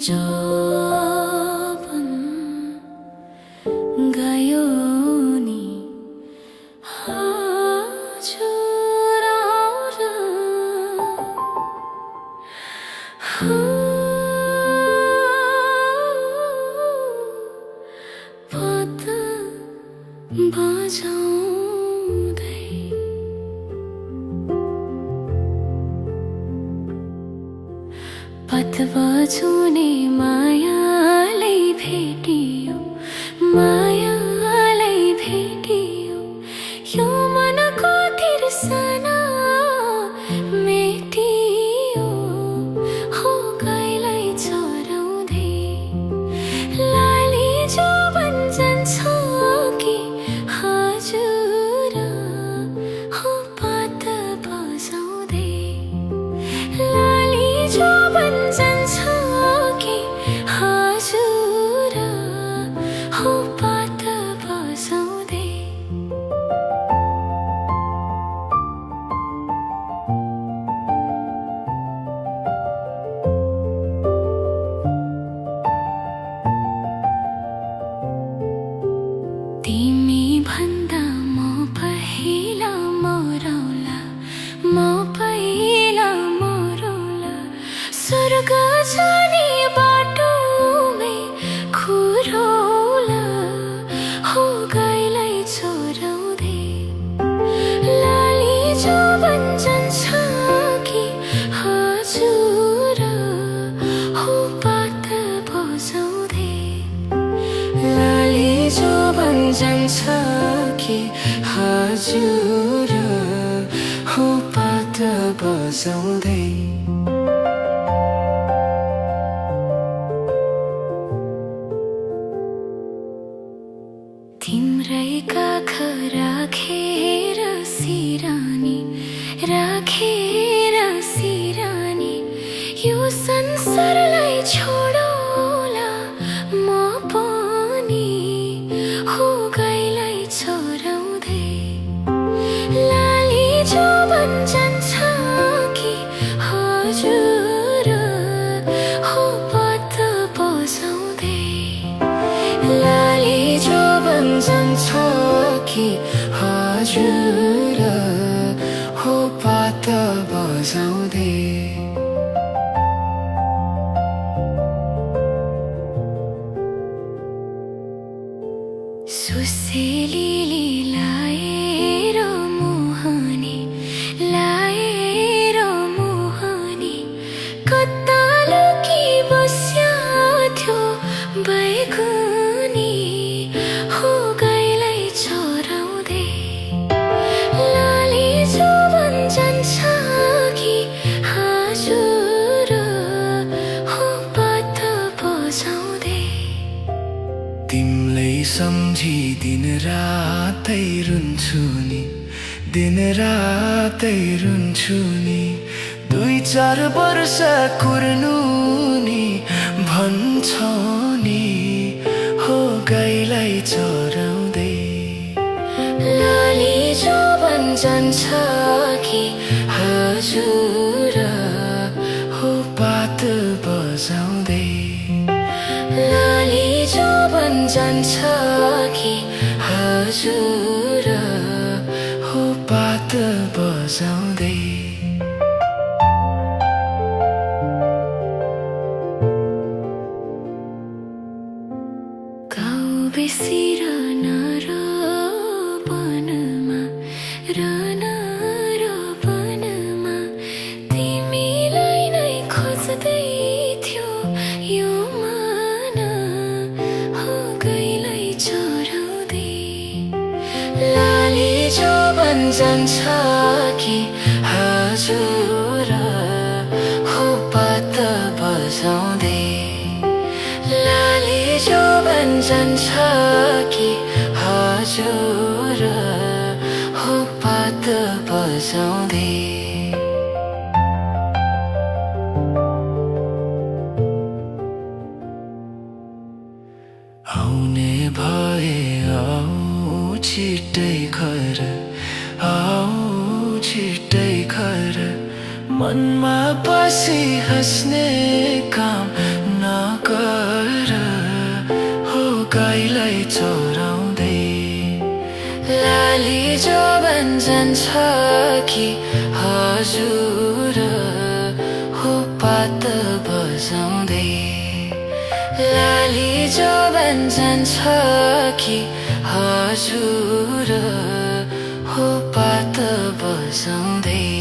जौवन गयो नि हजुर पद बजाउँदै पद बजाउने मायालाई भेटियो मायालाई भेटियो यो मनको तिर्सना मेटियो हो गाईलाई चराउँदै लाली जौवन जान्छ कि हजुर हो पद बजाउँदै लाली जौवन जान्छ कि हजुर हो पद बजाउँदै तिमी भन्दा म पहिला मरौला म पहिला मरौला स्वर्ग जाने बाटोमै खुरौला हो गाईलाई चराउँदै लाली जौवन जान्छ कि हजुर हो पद बजाउँदै लाली जौवन जान्छ कि हजुर हो पद बजाउँदै तिम्रै काख राखेर सिरानी राखेर सिरानी यो संसारलाई छोडौला म पनि हो गाईलाई चराउँदै लाली जौवन जान्छ कि हजुर हो पद बजाउँदै लाली जौवन जान्छ कि हजुर हो पद बजाउँदै सुसेलीले लाएर मोहनी कता लुकी बस्या थियो बैगुनी हो गाईलाई चराउँदै लाली जौवन जान्छ कि हजुर हो पद बजाउँदै तिमलाई सम्झी दिन रातै रुन्छु नि दिन रातै रुन्छु नि 2-4 वर्ष कुर्नु नि भन्छ नि हो गाईलाई चराउँदै लाली जौवन जान्छ कि हजुर हो पद बजाउँदै लाली जौवन जान्छ कि हजुर हो पद बजाउँदै गाउँ बेसी र वनमा तिमीलाई नै खोज्दै थियो यो मन हो गाईलाई चराउँदै लाली जौवन जान्छ कि हजुर हो पद बजाउँदै लाली जौवन जान्छ कि हजुर हो पद बजाउँदै आउने भए आऊ छिट्टै घर आऊ छिट्टै घर मनमा बसी हँस्ने काम नगर लाली जो भन्छन् छ कि हजुर हो पात बजाउँदै लाली जो भन्छन् छ कि हजुर हो पात बजाउँदै